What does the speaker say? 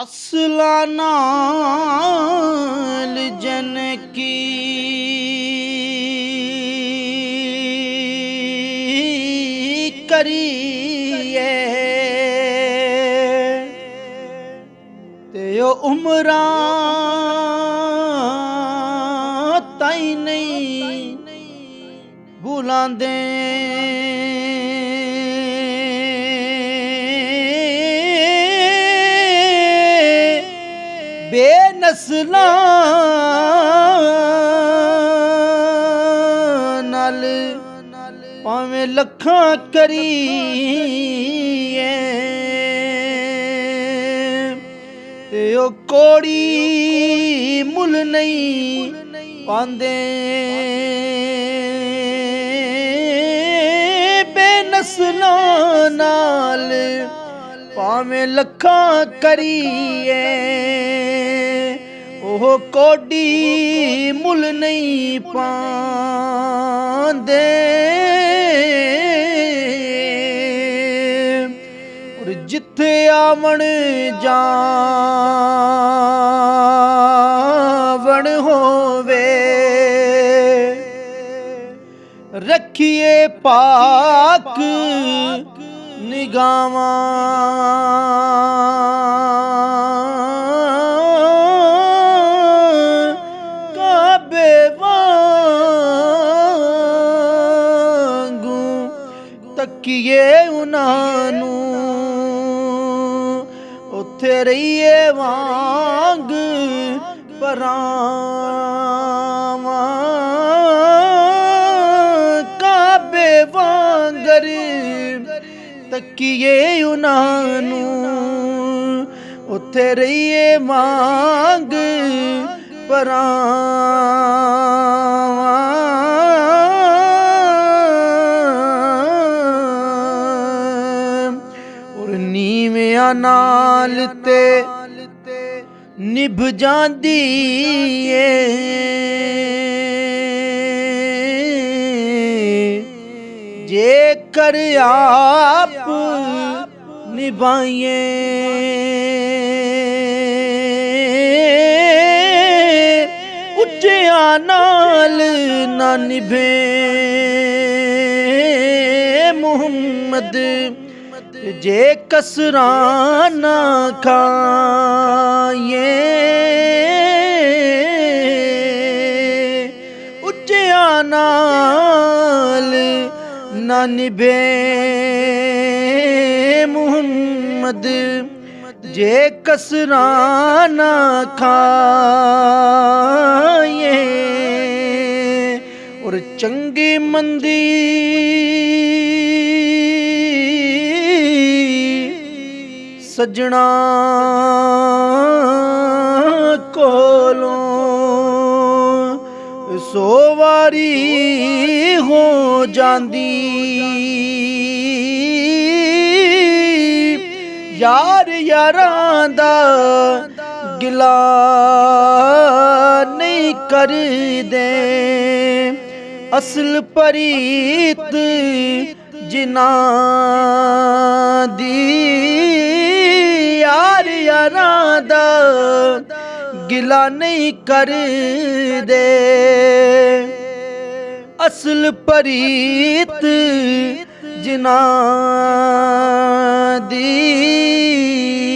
Aslan ਨਾਲ ਜਨ ਕੀ ਕਰੀਏ ਤੇ ਉਹ ਉਮਰਾਂ ਤਾਈ ਨਹੀਂ ਭੁਲਾਂਦੇ ਬੇਨਸਲਾਂ ਨਾਲ ਭਾਵੇਂ ਲੱਖਾਂ ਕਰੀਏ ਤੇ ਉਹ ਕੋੜੀ ਮੁੱਲ ਨਹੀਂ ਪਾਂਦੇ ਬੇਨਸਲਾਂ ਨਾਲ ਭਾਵੇਂ ਲੱਖਾਂ ਕਰੀਏ ਉਹ ਕੋਡੀ ਮੁੱਲ ਨਹੀਂ ਪਾਂਦੇ ਔਰ ਜਿੱਥੇ ਆਵਣ ਜਾਵਣ ਹੋਵੇ ਰੱਖੀਏ ਪਾਕ ਨਿਗਾਹਾਂ ਕਾਬੇ ਵਾਂਗੂ ਤੱਕੀਏ ਉਹਨਾਂ ਨੂੰ ਉੱਥੇ ਰਹੀਏ ਵਾਂਗ ਪਰਾਵਾਂ ਕਾਬੇ ਵਾਂਗਰ ਤੱਕੀਏ ਉਹਨਾਂ ਨੂੰ ਉੱਥੇ ਰਹੀਏ ਵਾਂਗ ਪਰਾਵਾਂ ਔਰ ਨੀਵਿਆਂ ਨਾਲ ਤੇ ਨਿਭ ਜਾਂਦੀ ਏ ਜੇਕਰ ਆਪ ਨਿਭਾਈਏ ਉੱਚਿਆਂ ਨਾਲ ਨਾ ਨਿਭੇ ਮੁਹੰਮਦ ਜੇ ਕਸਰਾਂ ਨਾ ਖਾਈਏ ਉੱਚਿਆਂ ਨਾਲ ਨਾ ਨਿਭੇ ਮੁਹੰਮਦ ਜੇ ਕਸਰਾਂ ਨਾ ਖਾਈਏ ਔਰ ਚੰਗੀ ਮੰਦੀ ਸਜਣਾ ਕੋਲੋਂ ਸੋ ਵਾਰੀ ਹੋ ਜਾਂਦੀ ਯਾਰ ਯਾਰਾਂ ਦਾ ਗਿਲਾ ਨਹੀਂ ਕਰਦੇ ਅਸਲ ਪ੍ਰੀਤ ਜਿਨ੍ਹਾਂ ਦੀ ਯਾਰ ਯਾਰਾਂ ਦਾ ਗਿਲਾ ਨਹੀਂ ਕਰਦੇ ਅਸਲ ਪ੍ਰੀਤ ਜਿਨ੍ਹਾਂ ਦੀ